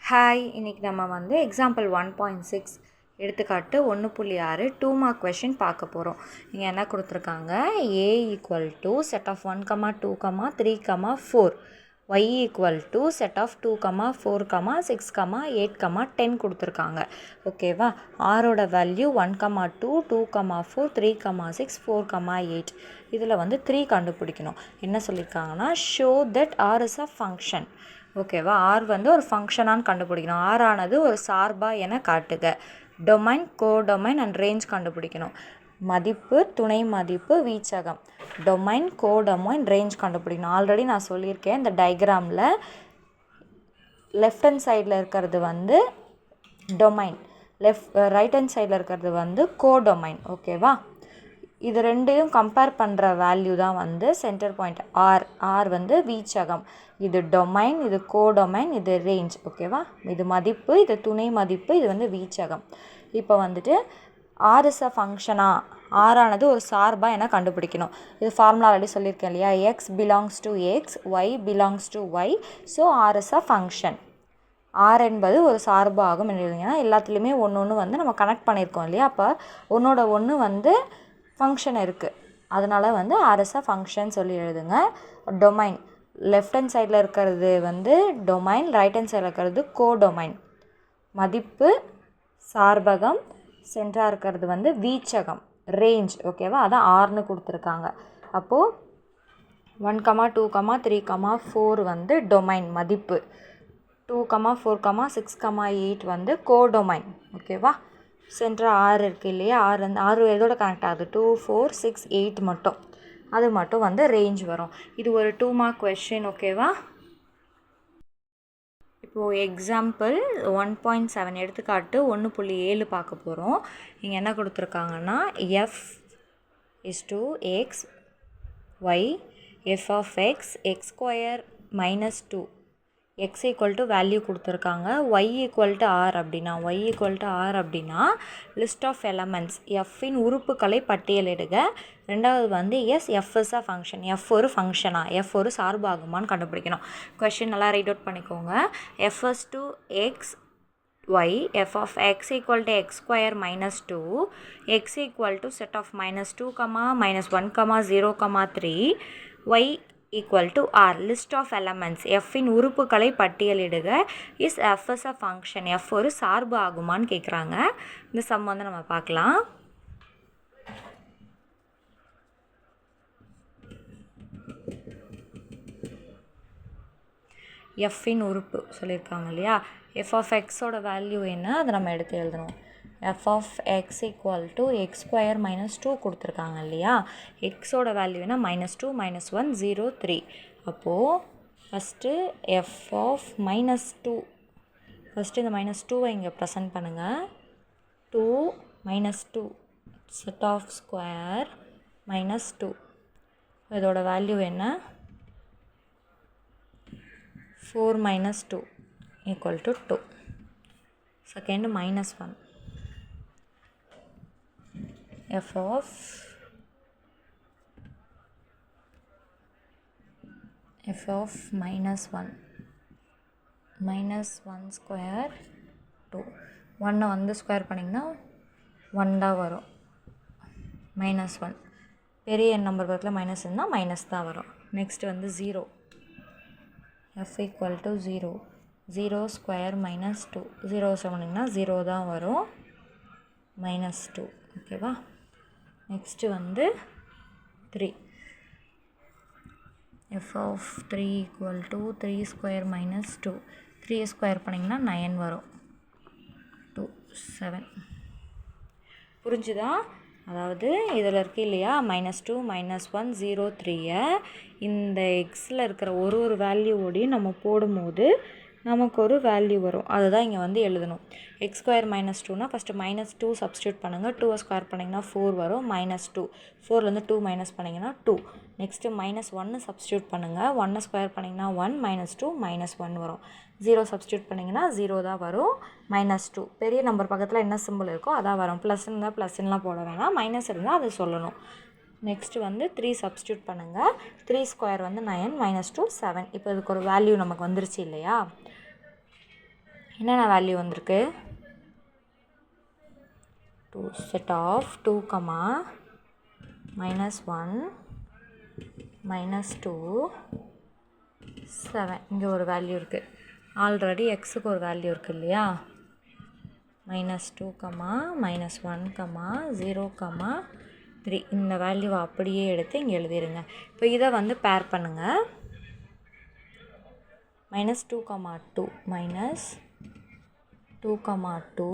Hi, இன்றைக்கி நம்ம வந்து எக்ஸாம்பிள் 1.6 எடுத்துக்காட்டு 1.6 2 மார்க் கொஷின் பார்க்க போகிறோம். இங்கே என்ன கொடுத்துருக்காங்க, a equal to set of 1, 2, 3, 4, y equal to set of 2, 4, 6, 8, 10 கொடுத்துருக்காங்க. ஓகேவா? ஆரோட வேல்யூ 1, 2, 2, 4, 3, 6, 4, 8. இதில் வந்து 3 கண்டுபிடிக்கணும். என்ன சொல்லியிருக்காங்கன்னா, show that R is a function. ஓகேவா? ஆர் வந்து ஒரு ஃபங்க்ஷனான்னு கண்டுபிடிக்கணும். ஆர் ஆனது ஒரு சார்பா என காட்டுக. டொமைன், கோடொமைன் அண்ட் ரேஞ்ச் கண்டுபிடிக்கணும். மதிப்பு, துணை மதிப்பு, வீச்சகம். டொமைன், கோடொமைன், ரேஞ்ச் கண்டுபிடிக்கணும். ஆல்ரெடி நான் சொல்லியிருக்கேன், இந்த டயக்ராமில் லெஃப்ட் ஹேண்ட் சைடில் இருக்கிறது வந்து டொமைன், ரைட் ஹேண்ட் சைடில் இருக்கிறது வந்து கோடொமைன். ஓகேவா? இது ரெண்டையும் கம்பேர் பண்ணுற வேல்யூ தான் வந்து சென்டர் பாயிண்ட் ஆர் வந்து வீச்சகம். இது டொமைன், இது கோடொமைன், இது ரேஞ்ச். ஓகேவா? இது மதிப்பு, இது துணை மதிப்பு, இது வந்து வீச்சகம். இப்போ வந்துட்டு ஆர் இஸ் அ ஃபங்க்ஷனா, ஆரானது ஒரு சார்பா என கண்டுபிடிக்கணும். இது ஃபார்முலா ஆல்ரெடி சொல்லியிருக்கேன் இல்லையா? X belongs to x, y belongs to y. So r is a function. R என்பது ஒரு சார்பு ஆகும். ஏன்னா எல்லாத்துலேயுமே ஒன்று வந்து நம்ம கனெக்ட் பண்ணியிருக்கோம் இல்லையா? அப்போ ஒன்றோட ஒன்று வந்து ஃபங்க்ஷன் இருக்குது. அதனால் வந்து ஆர் இஸ் அ ஃபங்க்ஷன் சொல்லி எழுதுங்க. டொமைன், லெஃப்ட் ஹேண்ட் சைடில் இருக்கிறது வந்து டொமைன், ரைட் ஹேண்ட் சைடில் இருக்கிறது கோடொமைன். மதிப்பு, சார்பகம், சென்டராக இருக்கிறது வந்து வீச்சகம், ரேஞ்ச். ஓகேவா? அதான் ஆர்னு கொடுத்துருக்காங்க. அப்போது 1, 2, 3, 4 வந்து டொமைன் மதிப்பு, 2, 4, 6, 8 வந்து கோடொமைன். ஓகேவா? சென்டராக ஆர் இருக்குது இல்லையா? ஆறு எதோட கனெக்ட் ஆகுது? 2, 4, 6, 8 மட்டும். அது மட்டும் வந்து ரேஞ்ச் வரும். இது ஒரு 2 மார்க் கொஷின். ஓகேவா? இப்போது எக்ஸாம்பிள் 1.7 எடுத்துக்காட்டு 1.7 பார்க்க போகிறோம். இங்கே என்ன கொடுத்துருக்காங்கன்னா, f is to x y, f of x x square minus 2, x equal to value கொடுத்துருக்காங்க. ஒய் ஈக்குவல் டு ஆர் அப்படின்னா லிஸ்ட் ஆஃப் எலமெண்ட்ஸ், எஃப்பின் உறுப்புகளை பட்டியலிடுக. ரெண்டாவது வந்து f is a function. F ஒரு ஃபங்க்ஷனா, எஃப் ஒரு சார்பாகுமான்னு கண்டுபிடிக்கணும். கொஷின் நல்லா ரீட் அவுட் பண்ணிக்கோங்க. F is to x y, f of x equal to x square minus 2, x equal to set of -2, -1, 0, 3, y equal to r. List of elements, எஃப்பின் உறுப்புகளை பட்டியலிடுக. Is f is a function. F ஒரு சார்பு ஆகுமான்னு கேட்குறாங்க. இந்த some வந்து நம்ம பார்க்கலாம். எஃப்பின் உறுப்பு சொல்லியிருக்காங்க இல்லையா? எஃப் ஆஃப் எக்ஸோட வேல்யூ என்ன, அதை நம்ம எடுத்து எழுதணும். F of x equal to x square minus 2 கொடுத்துருக்காங்க இல்லையா? எக்ஸோட வேல்யூ என்ன, -2, -1, 0, 3. அப்போது ஃபஸ்ட்டு எஃப் ஆஃப் -2, ஃபஸ்ட்டு இந்த -2வை இங்கே ப்ரெசென்ட் பண்ணுங்கள். 2 -2 செட் ஆஃப் ஸ்கொயர் -2. இதோட வேல்யூ என்ன, 4 - 2 equal to 2. Second -1. F of -1 square 2. 1 வந்து ஸ்கொயர் பண்ணிங்கன்னா 1 தான் வரும். -1 பெரிய நம்பர் பக்கத்தில் மைனஸ் இருந்தால் மைனஸ் தான் வரும். நெக்ஸ்ட் வந்து 0. f ஈக்குவல் டு 0, 0 ஸ்கொயர் -2, 0 சொன்னிங்கன்னா 0 தான் வரும், -2. ஓகேவா? நெக்ஸ்ட்டு வந்து 3. f of 3 equal to 3 square -2, 3 square பண்ணிங்கன்னா 9 வரும், 2, 7. புரிஞ்சுதா? அதாவது இதில் இருக்கு இல்லையா, -2, -1, 0, 3 இந்த எக்ஸில் இருக்கிற ஒரு வேல்யூவோடையும் நம்ம போடும்போது நமக்கு ஒரு வேல்யூ வரும். அதுதான் இங்கே வந்து எழுதணும். எக்ஸ் ஸ்கொயர் -2னா ஃபஸ்ட்டு -2 சப்ஸ்டியூட் பண்ணுங்கள். 2 ஸ்கொயர் பண்ணிங்கன்னா 4 வரும், -2. 4லேருந்து 2 மைனஸ் பண்ணிங்கன்னா 2. நெக்ஸ்ட்டு -1 சப்ஸ்டியூட் பண்ணுங்கள். 1 ஸ்கொயர் பண்ணிங்கன்னா 1, -2, -1 வரும். 0 சப்ஸ்டியூட் பண்ணிங்கன்னா 0 தான் வரும், -2. பெரிய நம்பர் பக்கத்தில் என்ன சிம்பிள் இருக்கோ அதான் வரும். ப்ளஸ் இருந்தால் ப்ளஸ்லாம் போட வேணாம், மைனஸ் இருந்தால் அதை சொல்லணும். நெக்ஸ்ட்டு வந்து 3 சப்ஸ்டியூட் பண்ணுங்கள். 3 ஸ்கொயர் வந்து 9, -2, 7. இப்போ இதுக்கு ஒரு வேல்யூ நமக்கு வந்துருச்சு இல்லையா? என்னென்ன வேல்யூ வந்திருக்கு? 2 set of 2, -1 -2 7. இங்கே ஒரு வேல்யூ இருக்குது. ஆல்ரெடி எக்ஸுக்கு ஒரு வேல்யூ இருக்குது இல்லையா? -2, -1, 0, 3. இந்த வேல்யூவை அப்படியே எடுத்து இங்கே எழுதிடுங்க. இப்போ இதை வந்து பேர் பண்ணுங்கள். -2, -2 -2, -2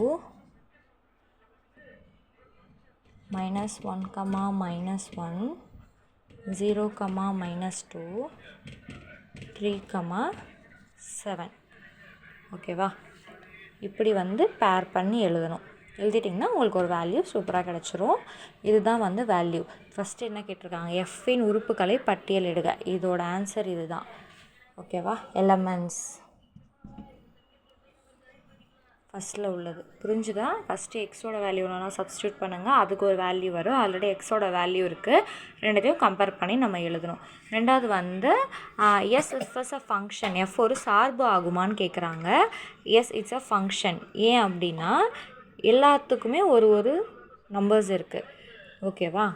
-1, -1 0, -2 3, 7. ஓகேவா? இப்படி வந்து பேர் பண்ணி எழுதணும். எழுதிட்டிங்கன்னா உங்களுக்கு ஒரு வேல்யூ சூப்பராக கிடச்சிரும். இதுதான் வந்து வேல்யூ. ஃபஸ்ட்டு என்ன கேட்டிருக்காங்க? எஃப்பின் உறுப்புகளை பட்டியலிடுக. இதோட ஆன்சர் இது தான். ஓகேவா? எலமெண்ட்ஸ் ஃபஸ்ட்டில் உள்ளது புரிஞ்சுதா? ஃபஸ்ட்டு எக்ஸோட வேல்யூ ஒன்றா சப்ஸ்டியூட் பண்ணுங்கள். அதுக்கு ஒரு வேல்யூ வரும். ஆல்ரெடி எக்ஸோட வேல்யூ இருக்குது. ரெண்டுத்தையும் கம்பேர் பண்ணி நம்ம எழுதணும். ரெண்டாவது வந்து yes is a function. F ஒரு சார்பு ஆகுமான்னு கேட்குறாங்க. Yes it's a function. ஏன் அப்படின்னா எல்லாத்துக்குமே ஒரு ஒரு நம்பர்ஸ் இருக்குது. ஓகேவா?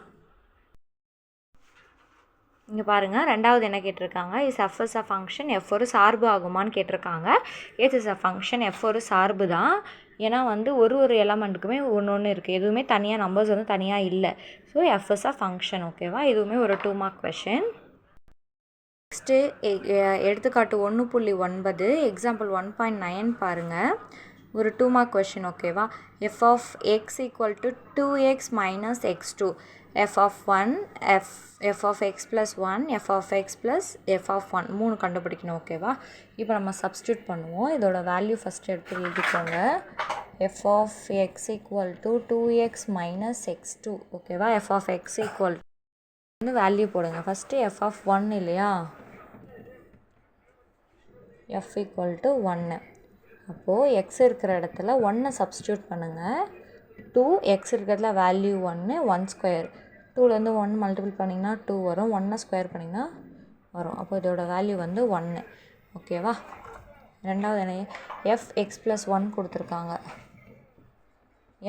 இங்கே பாருங்கள், ரெண்டாவது என்ன கேட்டிருக்காங்க? Is f is a function. F ஒரு சார்பு ஆகுமான்னு கேட்டிருக்காங்க. Yes is a function. F ஒரு சார்பு தான். ஏன்னா வந்து ஒரு ஒரு எலமெண்ட்டுக்குமே ஒன்று இருக்குது. எதுவுமே தனியாக நம்பர்ஸ் வந்து தனியாக இல்லை. So F is a function. ஓகேவா? இதுவுமே ஒரு 2 மார்க் கொஷின். நெக்ஸ்ட்டு எடுத்துக்காட்டு 1.9 எக்ஸாம்பிள் 1.9 பாருங்கள். ஒரு 2 மார்க் கொஷின். ஓகேவா? F of x equal to 2x minus x2. f of 1, f of x plus 1, f of x plus f of 1 3 கண்டுபிடிக்கணும். ஓகேவா? இப்போ நம்ம சப்ஸ்டியூட் பண்ணுவோம். இதோட வேல்யூ ஃபஸ்ட்டு எடுத்து எழுதிக்கோங்க. f of x equal to 2x minus x2. ஓகேவா? f of x equal வந்து வேல்யூ போடுங்க. ஃபஸ்ட்டு f of 1 இல்லையா? f equal to 1. அப்போது x இருக்கிற இடத்துல 1 சப்ஸ்டியூட் பண்ணுங்கள். 2 x இருக்கிறதுல வேல்யூ 1 ஸ்கொயர். 2லேருந்து 1 மல்டிபிள் பண்ணிங்கன்னா 2 வரும். 1 ஸ்கொயர் பண்ணிங்கன்னா வரும். அப்போ இதோட வேல்யூ வந்து 1. ஓகேவா? ரெண்டாவது என்ன? எஃப் எக்ஸ் ப்ளஸ் 1 கொடுத்துருக்காங்க.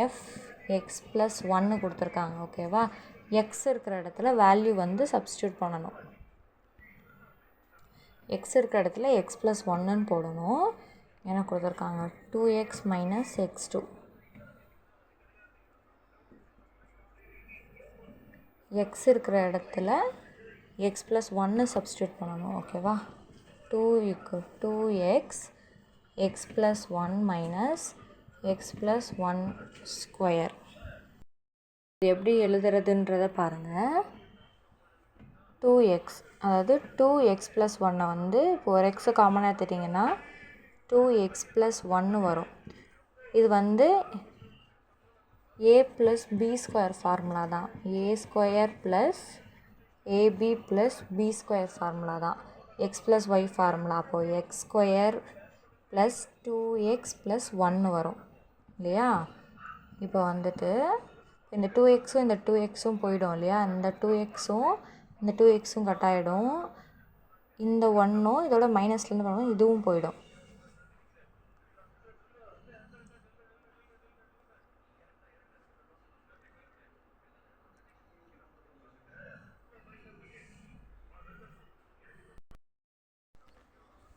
எஃப் எக்ஸ் ப்ளஸ் 1 கொடுத்துருக்காங்க. ஓகேவா? எக்ஸ் இருக்கிற இடத்துல வேல்யூ வந்து சப்ஸ்டியூட் பண்ணணும். எக்ஸ் இருக்கிற இடத்துல எக்ஸ் ப்ளஸ் 1ன்னு போடணும். என்ன கொடுத்துருக்காங்க? 2x minus x2. எக்ஸ் இருக்கிற இடத்துல எக்ஸ் ப்ளஸ் 1 சப்ஸ்டியூட் பண்ணணும். ஓகேவா? 2x X plus 1 minus X plus 1 square. இது எப்படி எழுதுறதுன்றதை பாருங்கள். 2x அதாவது 2x ப்ளஸ் 1 வந்து இப்போ ஒரு எக்ஸு காமனாக எடுத்துட்டிங்கன்னா 2x ப்ளஸ் 1 வரும். இது வந்து a plus b square formula தான். a square plus ab plus b square formula தான். x plus y formula. அப்போது x square plus 2x plus 1 வரும் இல்லையா? இப்போ வந்துட்டு இந்த 2xும் இந்த 2xும் போயிடும் இல்லையா? இந்த 2xும் இந்த 2xும் கட் ஆகிடும். இந்த 1ம் இதோட மைனஸ்லேருந்து பண்ணுவோம், இதுவும் போயிடும்.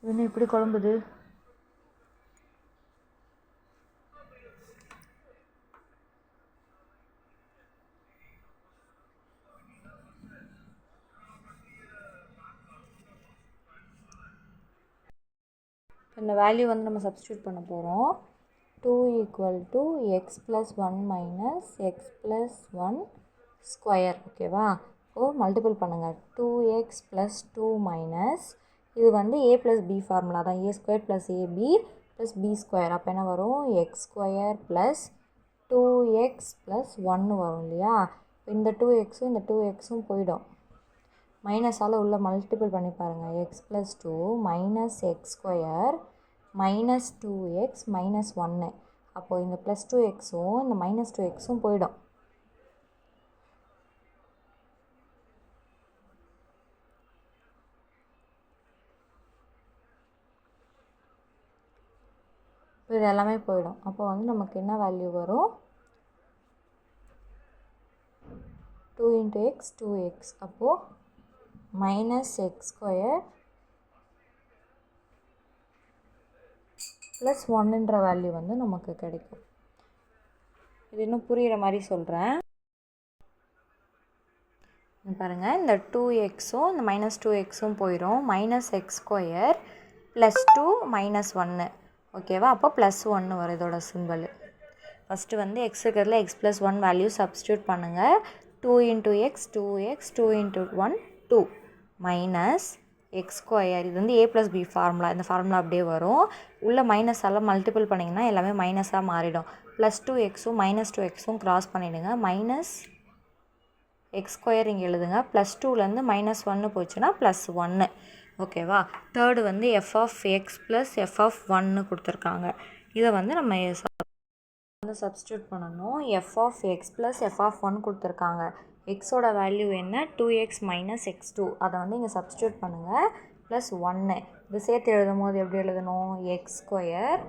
என்ன இப்படி குழம்புது? இந்த வேல்யூ வந்து நம்ம சப்ஸ்டியூட் பண்ண போகிறோம். 2 equal to X plus 1 minus X plus 1 square. ஓகேவா? ஓ மல்டிபிள் பண்ணுங்கள். 2x ப்ளஸ் 2 மைனஸ் இது வந்து a ப்ளஸ் b ஃபார்முலா தான். a square plus ab plus b square. அப்போ என்ன வரும்? X square plus 2x plus 1 வரும் இல்லையா? இந்த 2xும் இந்த 2xும் போயிடும். மைனஸால் உள்ள மல்டிபிள் பண்ணி பாருங்கள். X plus 2 minus x square minus 2x minus 1. அப்போது இந்த ப்ளஸ் 2xும் இந்த மைனஸ் 2xும் போயிடும். இது எல்லாமே போயிடும். அப்போ வந்து நமக்கு என்ன வேல்யூ வரும்? 2 into x 2x. அப்போது minus x square ப்ளஸ் 1ன்ற வேல்யூ வந்து நமக்கு கிடைக்கும். இது இன்னும் புரிகிற மாதிரி சொல்கிறேன். பாருங்கள், இந்த 2xும் இந்த மைனஸ் 2xும் போயிடும். Minus x square plus 2 minus 1. ஓகேவா? அப்போ ப்ளஸ் 1 வரும் இதோட சிம்பிள். ஃபஸ்ட்டு வந்து எக்ஸ் இருக்கிறதுல எக்ஸ் ப்ளஸ் 1 வேல்யூ சப்ஸ்டியூட் பண்ணுங்கள். 2 into x 2x 2 into 1 2 minus x square. இது வந்து a + b ஃபார்முலா. இந்த ஃபார்முலா அப்படியே வரும். உள்ள மைனஸ் எல்லாம் மல்டிபிள் பண்ணிங்கன்னா எல்லாமே மைனஸாக மாறிடும். ப்ளஸ் 2xும் மைனஸ் 2xும் க்ராஸ் பண்ணிவிடுங்க. மைனஸ் எக்ஸ் ஸ்கொயர் இங்கே எழுதுங்க. ப்ளஸ் 2லேருந்து மைனஸ் 1 போச்சுன்னா ப்ளஸ் 1. ஓகேவா? தேர்டு வந்து f of x plus f of 1 கொடுத்துருக்காங்க. இதை வந்து நம்ம வந்து சப்ஸ்டியூட் பண்ணணும். F of x plus f of 1 கொடுத்துருக்காங்க. எக்ஸோட வேல்யூ என்ன? 2x minus X 2. அதை வந்து இங்கே சப்ஸ்டியூட் பண்ணுங்கள். ப்ளஸ் 1. இது சேர்த்து எழுதும் போது எப்படி எழுதணும்? X square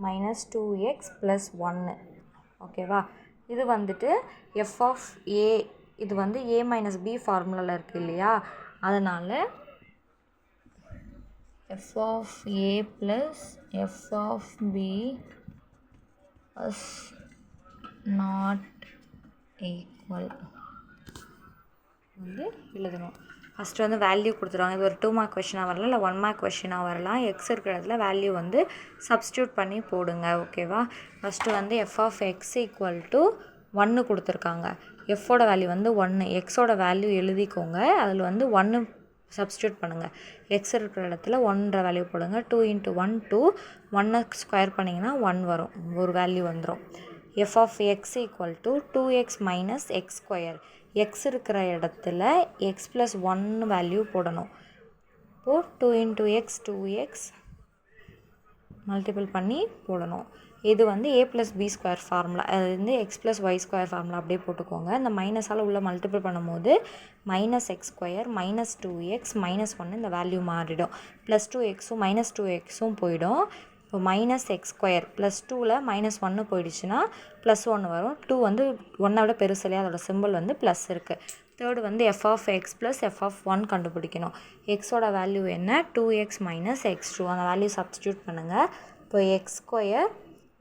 minus 2x plus 1. ஓகேவா? இது வந்துட்டு எஃப் ஆஃப் ஏ. இது வந்து a மைனஸ் b ஃபார்முலாவில் இருக்குது இல்லையா? அதனால் f of a plus f of b is not equal வந்து எழுதணும். ஃபஸ்ட்டு வந்து வேல்யூ கொடுத்துருவாங்க. இது ஒரு 2 மார்க் கொஷினாக வரலாம், இல்லை 1 மார்க் கொஷினாக வரலாம். எக்ஸ் இருக்கிற இடத்துல வேல்யூ வந்து சப்ஸ்டியூட் பண்ணி போடுங்க. ஓகேவா? ஃபஸ்ட்டு வந்து f of x equal to 1 கொடுத்துருக்காங்க. எஃப்போட வேல்யூ வந்து 1. எக்ஸோட வேல்யூ எழுதிக்கோங்க. அதில் வந்து 1 சப்ஸ்டியூட் பண்ணுங்கள். எக்ஸ் இருக்கிற இடத்துல 1ன்ற வேல்யூ போடுங்க. 2 into 1 2. 1 ஸ்கொயர் பண்ணிங்கன்னா 1 வரும். ஒரு வேல்யூ வந்துடும். F of x equal to 2x minus x square. X இருக்கிற இடத்துல எக்ஸ் ப்ளஸ் 1 வேல்யூ போடணும். இப்போது 2 into x 2x மல்டிபிள் பண்ணி போடணும். இது வந்து a + b ஸ்கொயர் ஃபார்முலா. அது வந்து x plus y square formula அப்படியே போட்டுக்கோங்க. இந்த மைனஸால் உள்ள மல்டிபிள் பண்ணும்போது minus x square minus 2x minus 1 இந்த வேல்யூ மாறிடும். ப்ளஸ் 2xும் மைனஸ் 2xும் போயிடும். இப்போ மைனஸ் எக்ஸ் ஸ்கொயர் ப்ளஸ் 2ல் மைனஸ் 1 போயிடுச்சுன்னா ப்ளஸ் 1 வரும். 2 வந்து 1 விட பெருசு இல்லையா? அதோட சிம்பிள் வந்து ப்ளஸ் இருக்குது. தேர்டு வந்து f of x plus f of 1 கண்டுபிடிக்கணும். எக்ஸோட வேல்யூ என்ன? 2x minus X 2. அந்த வேல்யூ சப்ஸ்டியூட் பண்ணுங்கள். இப்போ X square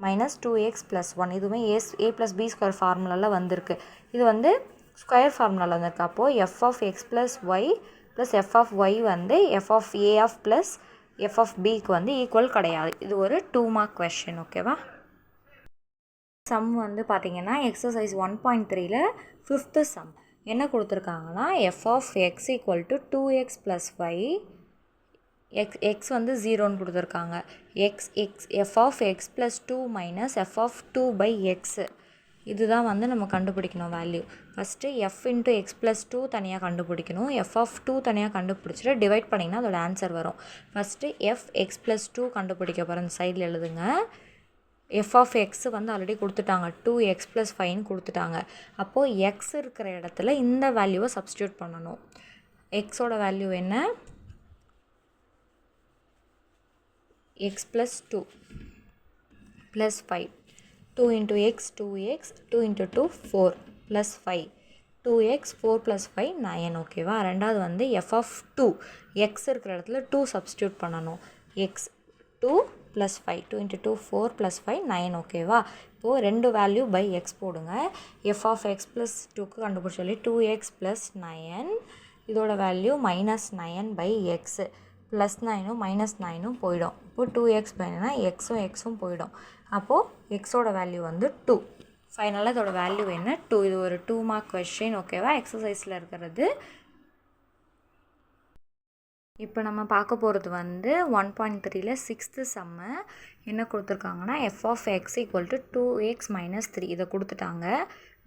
minus 2x plus 1. இதுவுமே a + b ஸ்கொயர் ஃபார்முலாவில் வந்திருக்கு. இது வந்து ஸ்கொயர் ஃபார்முலாவில் வந்திருக்கு. அப்போது f of x plus y plus f of y வந்து f of a of plus f of பிக்கு வந்து ஈக்குவல் கிடையாது. இது ஒரு 2 மார்க் கொஷின். ஓகேவா? சம் வந்து பார்த்திங்கன்னா எக்ஸசைஸ் 1.3ல் 5th சம் என்ன கொடுத்துருக்காங்கன்னா f of x equal to 2x plus y. X வந்து 0ன்னு கொடுத்துருக்காங்க. F of x plus 2 minus f of 2 by x. இதுதான் வந்து நம்ம கண்டுபிடிக்கணும் value. First f into x plus 2 தனியாக கண்டுபிடிக்கணும். எஃப் ஆஃப் 2 தனியாக கண்டுபிடிச்சிட்டு டிவைட் பண்ணிங்கன்னா அதோட ஆன்சர் வரும். ஃபஸ்ட்டு எக்ஸ் ப்ளஸ் 2 கண்டுபிடிக்க போகிற அந்த சைடில் எழுதுங்க. எஃப் ஆஃப் எக்ஸ் வந்து ஆல்ரெடி கொடுத்துட்டாங்க. 2x ப்ளஸ் 5 கொடுத்துட்டாங்க. அப்போது எக்ஸ் இருக்கிற இடத்துல இந்த வேல்யூவை சப்ஸ்டியூட் பண்ணணும். எக்ஸோட வேல்யூ என்ன? x plus 2 plus 5. 2 into x 2x 2 into 2 4 plus 5. 2x 4 plus 5 9. ஓகேவா? ரெண்டாவது வந்து f of 2. x இருக்கிற இடத்துல 2 சப்ஸ்டியூட் பண்ணணும். x 2 plus 5. 2 into 2 4 plus 5 9. ஓகேவா? இப்போது ரெண்டு வேல்யூ பை x போடுங்க. f of x plus 2க்கு கண்டுபிடிச்ச சொல்லி 2x plus 9. இதோட value minus 9 by x. Plus 9ம் மைனஸ் 9ம் போயிடும். இப்போது 2x பையனா எக்ஸும் போயிடும். அப்போது எக்ஸோட வேல்யூ வந்து 2. ஃபைனலாக இதோட வேல்யூ என்ன? 2. இது ஒரு 2 மார்க் கொஸ்டின். ஓகேவா? எக்ஸசைஸில் இருக்கிறது. இப்போ நம்ம பார்க்க போகிறது வந்து 1.3ல் 6th சம்மு என்ன கொடுத்துருக்காங்கன்னா f of x equal to 2x minus 3 இதை கொடுத்துட்டாங்க.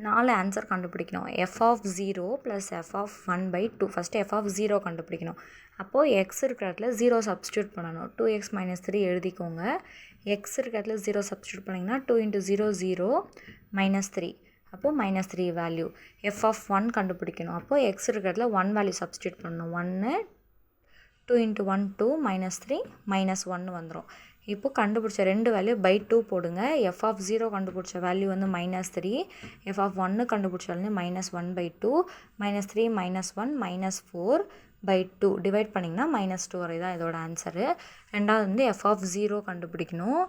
4 ஆன்சர் கண்டுபிடிக்கணும். F of 0 plus f of 1/2. First f of 0 கண்டுபிடிக்கணும். அப்போது எக்ஸ் இருக்கிற இடத்துல 0 சப்ஸ்டியூட் பண்ணணும். 2x மைனஸ் 3 எழுதிக்கோங்க. எக்ஸ் இருக்கிற இடத்துல 0 சப்ஸ்டியூட் பண்ணிங்கன்னா 2 into 0 0 மைனஸ் 3. அப்போது மைனஸ் 3 வேல்யூ. எஃப் ஆஃப் 1 கண்டுபிடிக்கணும். அப்போது எக்ஸ் இருக்கிற இடத்துல 1 வேல்யூ சப்ஸ்டியூட் பண்ணணும். 1 2 into 1 2 மைனஸ் 3 மைனஸ் 1 வந்துடும். இப்போ கண்டுபிடிச்ச ரெண்டு வேல்யூ பை 2 போடுங்க. எஃப் ஆஃப் 0 கண்டுபிடிச்ச வேல்யூ வந்து -3, எஃப் ஆஃப் 1 கண்டுபிடிச்ச வேல்யூ -1/2, -3 -1 -4/2 டிவைட் பண்ணிங்கன்னா -2 வரை தான் இதோட ஆன்சரு. ரெண்டாவது வந்து எஃப் ஆஃப் 0 கண்டுபிடிக்கணும்.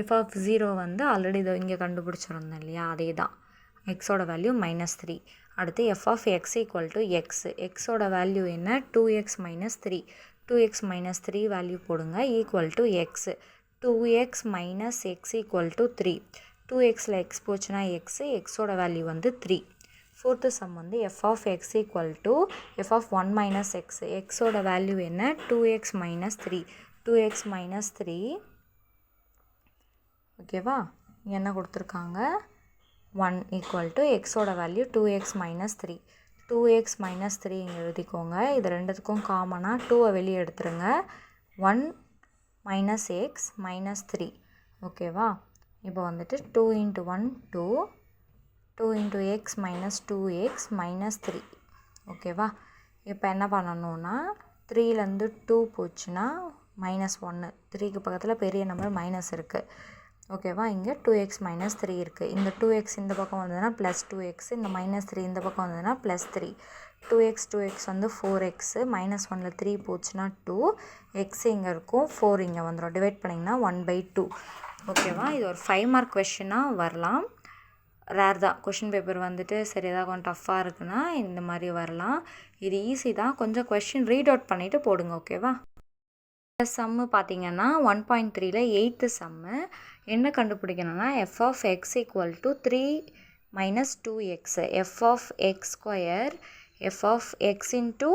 எஃப் ஆஃப் 0 வந்து ஆல்ரெடி இதை இங்கே கண்டுபிடிச்சிருந்தோம் இல்லையா, அதே தான். எக்ஸோட வேல்யூ -3. அடுத்து f of x equal to x. எக்ஸோட வேல்யூ என்ன? 2x - 3. 2x - 3 வேல்யூ போடுங்க equal to x. 2x - x equal to 3. 2xல எக்ஸ் போச்சுன்னா எக்ஸு, எக்ஸோட வேல்யூ வந்து 3. ஃபோர்த்து சம் வந்து f of x equal to f of 1 - x. எக்ஸோட வேல்யூ என்ன? 2x - 3. 2x - 3 ஓகேவா, என்ன கொடுத்துருக்காங்க? 1 ஈக்குவல் டு எக்ஸோட வேல்யூ 2x - 3. 2x - 3 இங்கே எழுதிக்கோங்க. இது ரெண்டுத்துக்கும் காமனாக 2 வெளியே எடுத்துருங்க. 1 - x - 3 ஓகேவா. இப்போ வந்துட்டு 2 × 1 2, 2 × x - 2x - 3 ஓகேவா. இப்போ என்ன பண்ணணும்னா 3லேருந்து 2 போச்சுன்னா -1. 3க்கு பக்கத்தில் பெரிய நம்பர் மைனஸ் இருக்குது ஓகேவா. இங்கே 2x - 3 இருக்குது. இந்த 2x இந்த பக்கம் வந்ததுன்னா +2x, இந்த -3 இந்த பக்கம் வந்ததுன்னா +3. 2x வந்து 4x, -1ல் 3 போச்சுன்னா 2, x இங்கே இருக்கும், 4 இங்கே வந்துடும். டிவைட் பண்ணிங்கன்னா 1/2 ஓகேவா. இது ஒரு 5 மார்க் கொஷினாக வரலாம். ரேர் தான். கொஷின் பேப்பர் வந்துட்டு சரி ஏதாவது கொஞ்சம் டஃப்பாக இருக்குன்னா இந்த மாதிரி வரலாம். இது ஈஸி தான். கொஞ்சம் கொஷின் ரீட் அவுட் பண்ணிவிட்டு போடுங்க ஓகேவா. சம்மு பார்த்தீங்கன்னா 1.3ல் 8th சம்மு என்ன கண்டுபிடிக்கணும்னா f of x equal to 3 - 2x. F of x square f of x into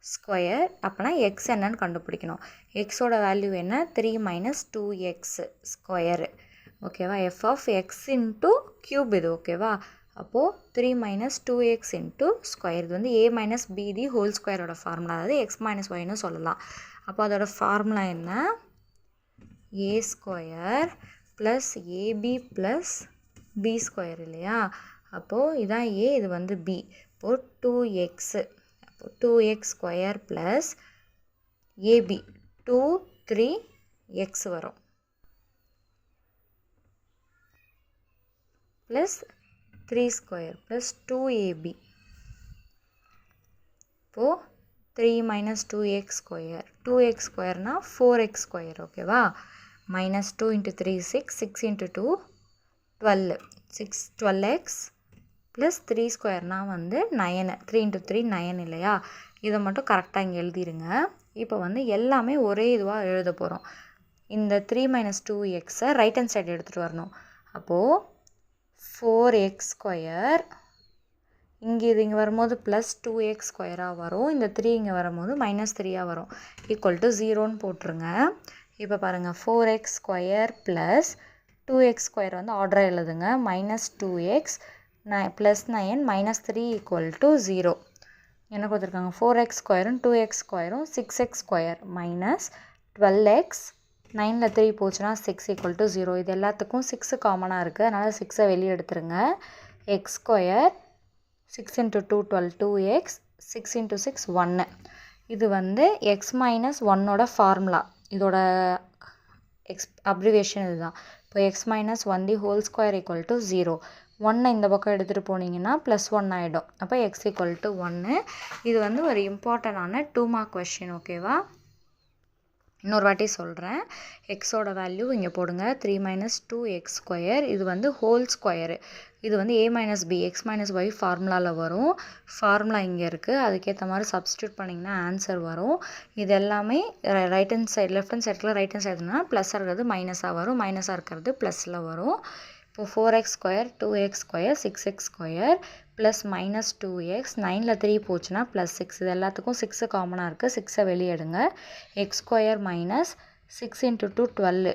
square அப்போனா எக்ஸ் என்னன்னு கண்டுபிடிக்கணும். எக்ஸோட வேல்யூ என்ன? 3 - 2x ஸ்கொயரு ஓகேவா. F of x into cube இது ஓகேவா. அப்போது 3 - 2x இன்ட்டு ஸ்கொயர். இது வந்து a - b தி ஹோல் ஸ்கொயரோட ஃபார்முலா, அதாவது x - yன்னு சொல்லலாம். அப்போ அதோட ஃபார்முலா என்ன? a square plus ab plus b square இல்லையா. அப்போது இதான் a, இது வந்து b. இப்போது 2x, அப்போது 2x square plus ab 2 3x வரும் ப்ளஸ் 3 ஸ்கொயர் ப்ளஸ் 2ab. இப்போது 3 - 2x square, 2x ஸ்கொயர்னால் 4x square ஓகேவா. -2 × 3 6, 6 × 2 12, 12x ப்ளஸ் 3 ஸ்கொயர்னால் வந்து 9, 3 × 3 9 இல்லையா. இதை மட்டும் கரெக்டாக இங்கே எழுதிருங்க. இப்போ வந்து எல்லாமே ஒரே இதுவாக எழுத போகிறோம். இந்த 3 - 2xை ரைட் ஹேண்ட் சைடு எடுத்துகிட்டு வரணும். அப்போது 4x ஸ்கொயர், இங்கே இது இங்கே வரும்போது ப்ளஸ் 2x ஸ்கொயராக வரும். இந்த 3 இங்கே வரும்போது -3ஆக வரும். ஈக்குவல் டு 0ன்னு போட்டுருங்க. இப்போ பாருங்கள் 4x square plus 2x square வந்து ஆர்டராக எழுதுங்க. -2x +9 -3 equal to 0. என்ன கொடுத்துருக்காங்க? 4x ஸ்கொயரும் 2x ஸ்கொயரும் 6x square -12x 9ல் 3 போச்சுன்னா 6 ஈக்குவல் டு 0. இது எல்லாத்துக்கும் 6 காமனாக இருக்குது, அதனால் 6ஐ வெளியே எடுத்துருங்க. X square 6 × 2 12, 2x 6 × 6 1. இது வந்து x - 1ஓட ஃபார்முலா, இதோட அப்ரிவேஷன் இதுதான். இப்போ x - 1 the whole square equal to 0. 1 இந்த பக்கம் எடுத்துகிட்டு போனீங்கன்னா +1 ஆகிடும். அப்போ x ஈக்குவல் டு 1. இது வந்து ஒரு இம்பார்ட்டண்டான 2 மார்க் கொஷின் ஓகேவா. இன்னொரு வாட்டி சொல்கிறேன். எக்ஸோட வேல்யூ இங்கே போடுங்க 3 - 2x ஸ்கொயர். இது வந்து ஹோல் ஸ்கொயரு. இது வந்து a - b x - y ஃபார்முலாவில் வரும். ஃபார்முலா இங்கே இருக்குது, அதுக்கேற்ற மாதிரி சப்ஸ்டியூட் பண்ணிங்கன்னா ஆன்சர் வரும். இது எல்லாமே right hand side left hand சைடில் ரைட் ஹேண்ட் சைடுனா ப்ளஸ்ஸாக இருக்கிறது மைனஸாக வரும், மைனஸாக இருக்கிறது ப்ளஸில் வரும். இப்போது 4x square 2x square 6x square plus -2x 9ல் 3 போச்சுன்னா +6. இது எல்லாத்துக்கும் 6 காமனாக இருக்குது, 6ஐ வெளியே எடுங்க. எக்ஸ் ஸ்கொயர் -6 × 2 12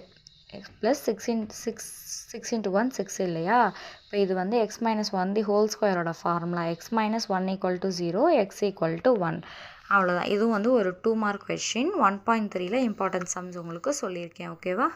ப்ளஸ் 6 × 1 6 இல்லையா. இப்போ இது வந்து x - 1 தி ஹோல் ஸ்கொயரோட ஃபார்முலா. x - 1 = 0, x = 1. அவ்வளோதான். இதுவும் வந்து ஒரு 2 மார்க் கொஷின். 1.3ல் இம்பார்ட்டன்ட் சம்ஸ் உங்களுக்கு சொல்லியிருக்கேன் ஓகேவா.